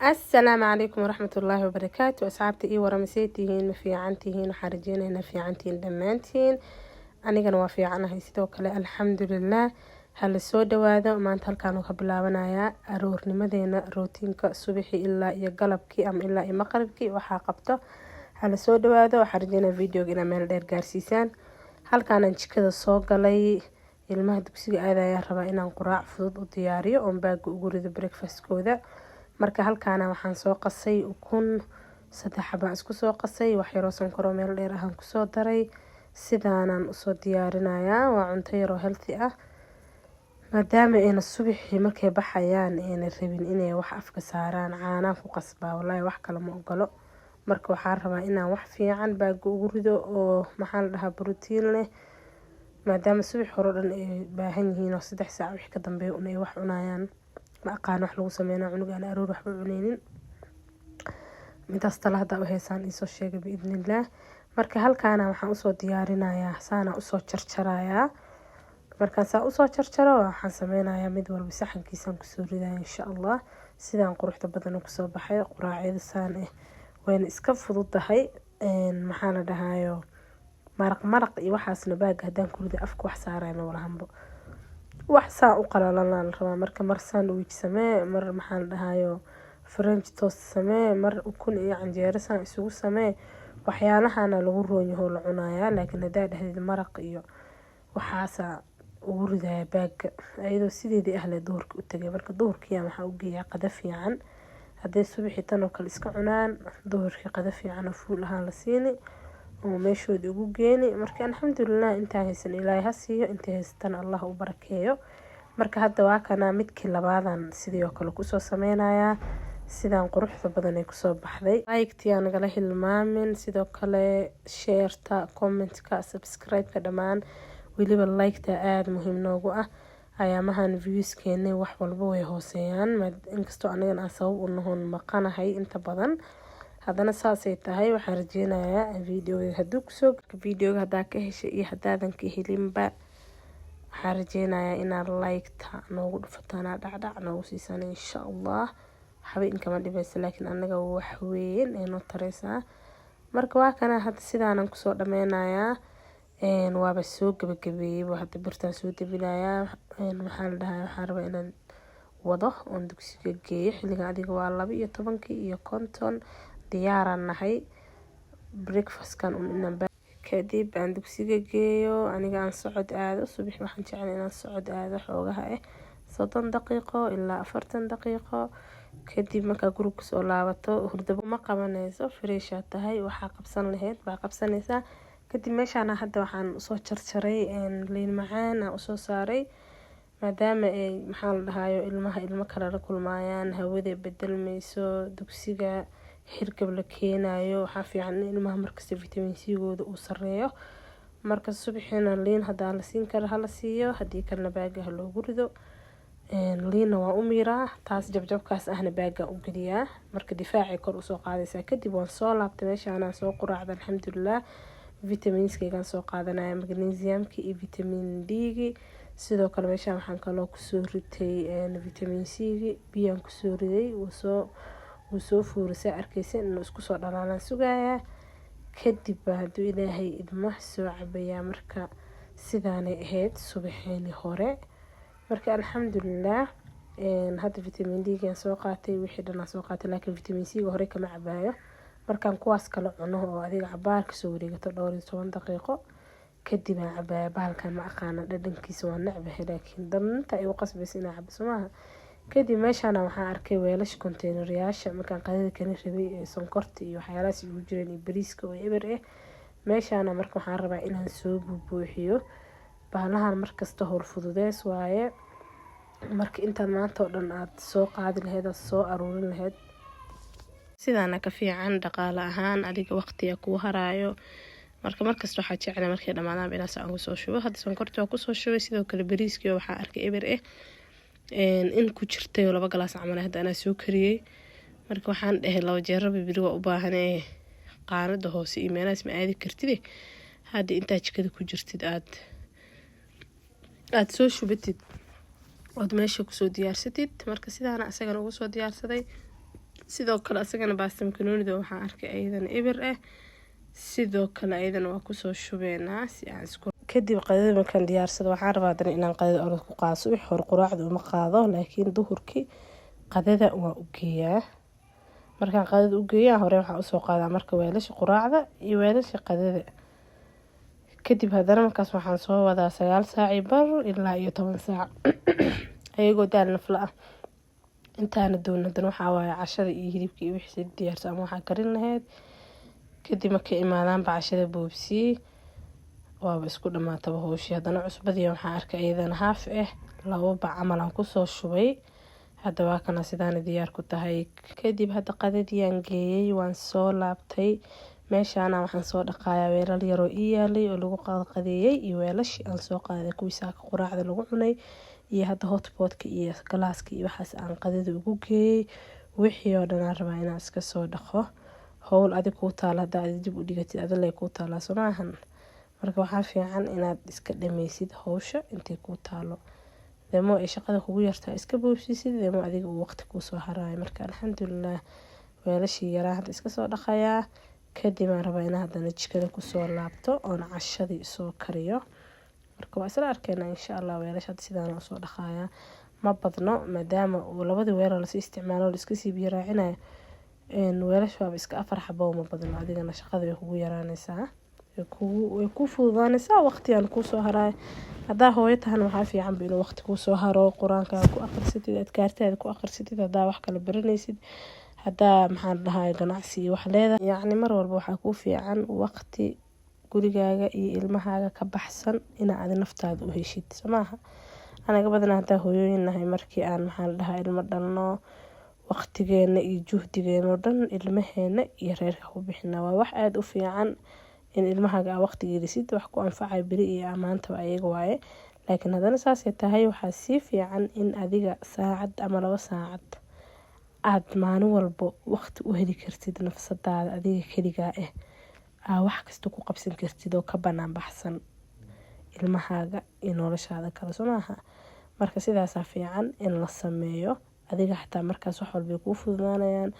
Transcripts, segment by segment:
السلام عليكم ورحمة الله وبركاته. أصحابتي إيه ورمسيتيهين مفيعنتيهين وحارجينهن مفيعنتين دمانتين anigana waa fiicanahay sidoo kale alxamdulilah. hala soo dhawaado maanta halkaan ka bilaabanayaa aroornimadeena rootiinka subaxii ilaa iyo galabkii ama ilaa iyo maqribkii waxaa qabto. hala soo dhawaado waxaan rajeynaa videoga inaa meel dheer gaarsiisaan. halkaan jikada soo galay ilmaha dugsiga aadaya rabaa inaan quraac fudud u diyaariyo oon baaga ugu rido breakfastkooda. marka halkaana waxaan soo qasay ukun 3 xabo isku soo qasay wax yar oo sonkor meel dheer ah aan ku soo daray. sidaanan usoo diyaarinayaa waa cunto yar oo healthy ah maadaama ayna subaxii markay baxayaan ayna rabin inay wax afka saaraan caana ku qasbaa wallahi wax kale ma ogolo. marka waxaan rabaa inaan wax fiican baaga ugu rido oo maxaa la dhahaa borotiin leh maadaama subax hore dhan ay baahan yihiin oo 3 saac wixii ka dambeeyo inay wax cunayaan. ma aqaan wax lagu sameeyo cunuga aan aroor waxba cuneynin midaas talaada u heesaan isoo sheegay biidnillah. marka halkaana waxaan usoo diyaarinayaa saana usoo jarjarayaa. markaan saa usoo jarjaro waxaan sameynayaa mid walba saxankiisaan kusoo ridayaa insha allah. sidaan quruxda badan kusoo baxay quraacyada saan wayna iska fududahay. maxaa la dhahayo maraq iyo waxaasna baaga hadaan ku rido afka wax saarayna walahanbo wax saa u qalalan la rabaa. marka mar sandwich samee mar maxaa la dhahayo french toast samee mar ukun iyo canjeero saan isugu samee waxyaalahana lagu roonyahay la cunayaa. laakiin hadaa dhahdid maraq iyo waxaasa ugu ridaya baaga ayadoo sideedii ahle duhurka u tagay. marka duhurkii waxaa u geeyaa qada fiican haday subaxii tan oo kale iska cunaan duhurkii qada fiican oo fuul ahaan la siini oo meeshoodii ugu geeni. marka alxamdulilah intaa haysan ilaahay ha siiyo inta haystan allah u barakeeyo. marka hadda waa kana midkii labaadan sidoo kale kusoo sameynayaa sidaan quruxda badan ay kusoo baxday. like-tia nagala hilmaamin sidoo kale share-ta comment-ka subscribe-ka dhamaan weliba like-ta aad muhiim noogu ah. ayaamahan views-keena wax walba way hooseeyaan inkastoo anigan aan sabab u noqon maqanahay inta badan haddana saasay tahay. waxaan rajeynayaa videoga hadduu kusoo videoga haddaa ka heshay iyo haddaadan ka helinba waxaan rajeynayaa inaad like-ta noogu dhufataan dhacdhac noogu siisaan insha allah. waxba inkama dhibaysa laakiin anaga wax weyn ee noo tareysaa. marka waa kana hadda sidaanan kusoo dhameynayaa waaba soo gabagabeeyay hadda birtaan soo dabinayaa. waxaa la dhahaa waxaan rabaa inaan wado oon dugsiga geeyo xilliga adiga waa 12:50 diyaaraan nahay breakfast-kan inaan kadib aan dugsiga geeyo aniga aan socod aado subax waxaan jeclahay inaan socod aado xoogaha 30 daqiiqo ilaa 40 daqiiqo. kadib markaa guriga soo laabato hurdaba ma qabanayso fresh tahay waxaa qabsan lahayd baa qabsanaysaa. kadib meeshaan hadda waxaan usoo jarjaray liin macaan aan usoo saaray maadaama ay maxaa la dhahayo ilmo kale la kulmayaan hawada bedelmayso dugsiga hirgab la keenayo waxaa fiican in ilmaha markasta vitamin C-gooda uu sareeyo. marka subaxina liin hadaa la siin karo hala siiyo hadii kalena baagaha loogu rido. liina waa u miiraa taas jabjabkaas ahna baaga u geliyaa marka difaacay kor usoo qaadaysaa. kadib waan soo laabtay meeshaan soo quraacda alxamdulilah vitamins-kaygaan soo qaadanaya magnesium-ki iyo vitamin D-gi sidoo kale meeshaan waxaan kaloo kusoo ritay vitamin C-gi biyaan kusoo riday wuu soo fuurisay arkaysa inuu isku soo dhalaalaan sugayaa. kadib hadduu ilaahay idmo soo cabayaa. marka sidaanay ahayd subaxeeni hore. marka alxamdulilah hadda vitamin D-gaan soo qaatay wixii dhan soo qaatay laakiin vitamin C-ga hore kama cabaayo. markaan kuwaas kala cuno oo adiga cabaar ka soo wareegato 12 daqiiqo kadib aan cabaaya. bahalkan ma aqaana dhadhankiisa waa necbahay laakiin danta ay u qasbaysa inaan cabo somaha. kadib meeshaan waxaan arkay weelasha containeryaasha markaan qadada kala rabay ee sonkorta iyo waxyaalahaas ugu jireen iyo bariiska oo eber meeshaan marka waxaan rabaa inaan soo buuxiyo bahalahan markasta hor fududeys waaye. marka intaan maanta oo dhan aad soo qaadi lahayd soo aruurin lahayd sidaana ka fiican dhaqaale ahaan adiga waqtiga ku haraayo. marka markasta waxaa jeclaa markay dhamaadaan inaas aan ku soo shubo. hadda sonkorta waa ku soo shubay sidoo kale bariiskii waxaa arkay eber in ku jirtay 2 galaas camal hadda ana soo kariyay. marka waxaan dhahay 2 jeer biri waa u baahanay qaanada hoose iyo meelahaas ma aadi kartid hadda inta jikada ku jirtid aad soo shubatid ood meesha kusoo diyaarsatid. marka sidaana asagana ugu soo diyaarsaday sidoo kale asagana baasta makaroonida waxaan arkay ayadana eber ah. sidoo kale ayadana waa kusoo shubeynaa si aan isku kadib qadada markaan diyaarsado waxaan rabaa hadana inaan qadada orod ku qaaso wixii hore quraacda uma qaado laakiin duhurkii qadada waa u geeyaa. markaan qadada u geeyaa hore waxaan usoo qaadaa marka weelasha quraacda iyo weelasha qadada. kadib hadana markaas waxaan soo wadaa 9 saac bar ilaa iyo 10 saac ayagoo daal nafla ah. intaana doonadan waxaa waaye cashada iyo hilibka iyo wixii diyaarsan ama waxaa karin lahayd. kadib markay imaadaan bacashada boobsii waaba isku dhamaataba howshii. hadana cusbadii waxaan arkay ayadana haaf ah 2 bac camal aan kusoo shubay. hadda waa kana sidaan diyaar ku tahay. kadib hadda qadadii aan geeyay waan soo laabtay. meeshaana waxaan soo dhaqayaa weelal yar oo ii yaalay oo lagu qadeeyay iyo weelashii aan soo qaaday kuwii saaka quraacda lagu cunay iyo hadda hotpotka iyo galaaska iyo waxaas aan qadada ugu geeyay. wixii oo dhan aan rabaa inaan iska soo dhaqo. howl adig kuu taala hadda aad dib u dhigatid adalay kuu taalaa soo maahan. marka waxaa fiican inaad iska dhameysid howsha intay kuu taalo. demo ay shaqada kugu yartaa iska boobsiisid demo adiga uu waqti kuu soo haraayo. marka alxamdulillaah weelashii yaraa hadda iska soo dhaqayaa. kadib aan rabaa inaan hadana jikada kusoo laabto oon cashadii soo kariyo. marka waa isla arkeynaa insha Allah weelasha sidaan soo dhaqayaa ma badno maadaama uu labada weelal la isticmaalo la iska sii biyo raacinayo. weelasha waa iska 4 xabo ma badno adigana shaqada way kugu yaraanaysaa way ku fududaanaysaa waqti aan ku soo haraay. hadaa hooyo tahan waxaa fiican inuu waqti ku soo haro quraanka ku akhrisatid adkaartaada ku akhrisatid hadaa wax kala baranaysid hadaa maxaan dhahay ganacsi wax leedahay yacni mar walba waxaa ku fiican waqti gurigaaga iyo ilmahaaga ka baxsan inaad naftaada u heshid samaaha. anaga badanaa hadaa hooyooyinahay markii aan maxaan dhahay ilmo dhalno waqtigeena iyo juhdigeena oo dhan ilmaheena iyo reerka ku bixina waa wax aad u fiican in ilmahaaga waqti gelisid wax ku anfacay bari iyo amaanta ayaga waaye. laakiin hadana saas ay tahay waxaa si fiican in adiga saacad ama 2 saacad aad maalin walba waqti u heli kartid nafsadaada adiga kaligaa wax kasta ku qabsan kartid oo ka banaan baxsan ilmahaaga iyo noloshaada kale soo maaha. marka sidaas fiican in la sameeyo adiga xataa markaas wax walba ku fududaanayaan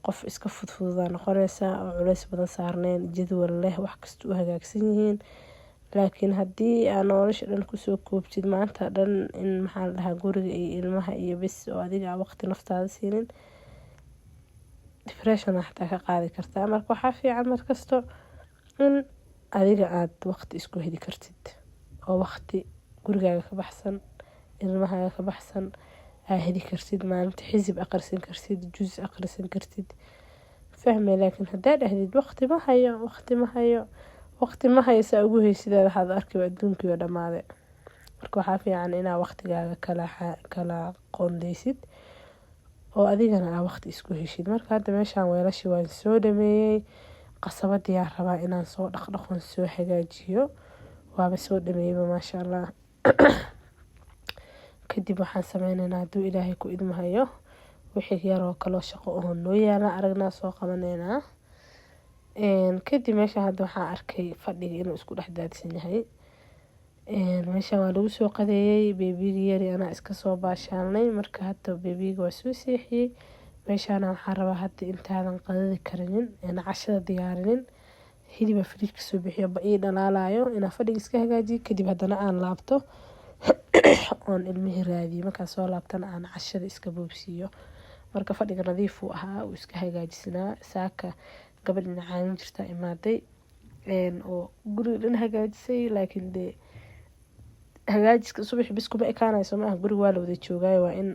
qof iska fududaan noqonaysa oo culays badan saarneen jadwal leh wax kasta u hagaagsan yihiin. laakiin haddii aan nolosha dhan kusoo koobtid maanta dhan in maxaa dhahaa guriga iyo ilmaha iyo bis oo adiga waqti naftaada siinin depression xataa ka qaadi kartaa. marka waxaa fiican markasto in adiga aad waqti isku heli kartid oo waqti gurigaaga ka baxsan ilmahaaga ka baxsan aad heli kartid maalinta xisib akhrisan kartid juz akhrisan kartid fahmay. laakiin hadaa dhahdid waqti ma hayo saa ugu haysidaa waxaad arkay adduunkii oo dhamaaday. marka waxaa fiican inaa waqtigaaga kala qoondeysid oo adigana aad waqti isku heshid. marka hadda meeshaan weelashii waan soo dhameeyay qasabadii aan rabaa inaan soo dhaqdhaqoon soo hagaajiyo waaba soo dhameeyay maasha Allah. kadib waxaan sameynaynaa haduu ilaahay ku idmahayo wixii yar oo kale shaqo oo noo yaala aragnaa soo qabaneynaa. kadib meesha hadda waxaan arkay fadhiga inuu isku dhex daadsan yahay. meeshaan waa lagu soo qadeeyay beebiga yar anaa iska soo baashaalnay. marka hadda beebiga waa soo seexiyay. meeshaan waxaan rabaa hadda intaadan qadada karinin cashada diyaarinin hiliba fridge soo bixiyo ba ii dhalaalayo inaa fadhiga iska hagaajiyo kadib hadana aan laabto oon ilmihi raadiyo markaan soo laabtana aan cashada iska boobsiiyo. marka fadhiga nadiif uu ahaa uu iska hagaajisnaa saaka gabadhina caawin jirta imaaday oo guriga dhan hagaajisay. laakiin dee hagaajiska subax bis kuma ekaanayso maaha guriga waa la wada joogaayo waa in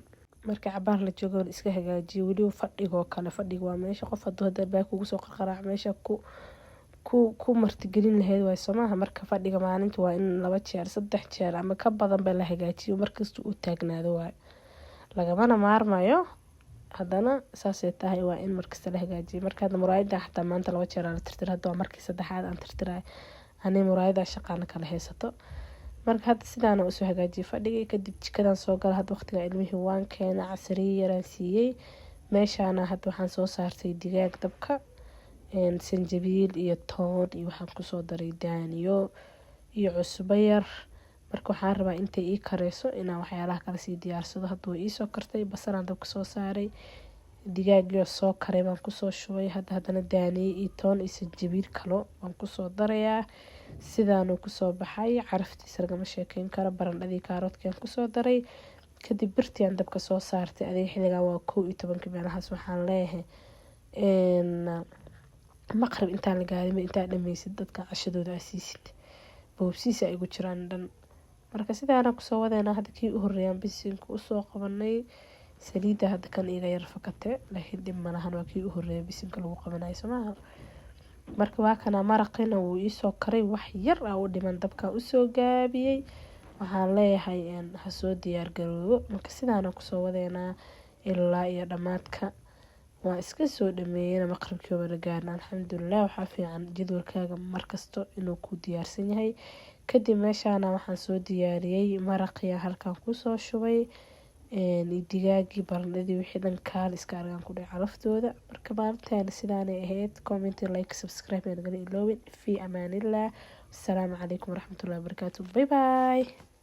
marka cabaar la joogo la iska hagaajiyo. weliba fadhigoo kale fadhiga waa meesha qof hadduu baa kugu soo qarqaraac meesha ku martigelin lahayd waay somaha. marka fadhiga maalinta waa in 2 jeer 3 jeer ama ka badan ba la hagaajiyo markasta uu taagnaado waay lagamana maarmayo. hadana saasay tahay waa in markasta la hagaajiyo. marka muraayada xataa maanta 2 jeer la tirtir hadda waa markii saddexaad aan tirtiray ani muraayada shaqana kala haysato. marka hadda sidaan u soo hagaajiyay fadhiga kadib jikadan soo gal hadda waqtiga ilmihi waan keenay casriye yaraan siiyay. meeshaan hadda waxaan soo saartay digaag dabka sanjabiil iyo toon iyo waxaan ku soo daray daaniyo iyo cusbo yar. marka waxaan rabaa intay ii kareyso inaan waxyaalaha kala sii diyaarsado. hadda way ii soo kartay basalaan dabka soo saaray digaagii soo karay baan kusoo shubay. Haddana daaniye iyo toon iyo sanjabiil kalo waan kusoo darayaa. sidaanuu kusoo baxay, caraftiisa lagama sheekeyn karo. barandhadii kaaroodkaan kusoo daray, kadib birtiaan dabka soo saartay. adiga xilligaa waa 11 meelahaas. waxaan leeyahay maqrib intaan la gaarin intaa dhameysid dadka cashadooda asiisid, boobsiisa ay ugu jiraan dhan. marka sidaana kusoo wadeena. hadda kii u horeeyaan bisinka usoo qabanay. saliida hadda kan iga yar fakate, laakiin dhib malahan, waa kii u horeeya bisinka lagu qabanayo somaha. marka waa kana maraqina wuu iisoo karay, wax yar u dhiman dabka usoo gaabiyey. waxaan leeyahay ha soo diyaar garoobo. marka sidaana kusoo wadeena ilaa iyo dhamaadka. waa iska soo dhameeyeen maqribkii wada gaarna. alxamdulilah. waxaa fiican jadwalkaaga markasto inuu ku diyaarsan yahay. kadib meeshaana waxaan soo diyaariyey maraqii halkaan kusoo shubay, digaagii, barandhadii, wixii dhan kaal iska argaan ku dhaca laftooda. marka maalintaana sidaanay ahayd. comment, like, subscribe naga iloowin. fi amaanillah. asalaamu calaykum waraxmatullahi wabarakaatu. bye bye.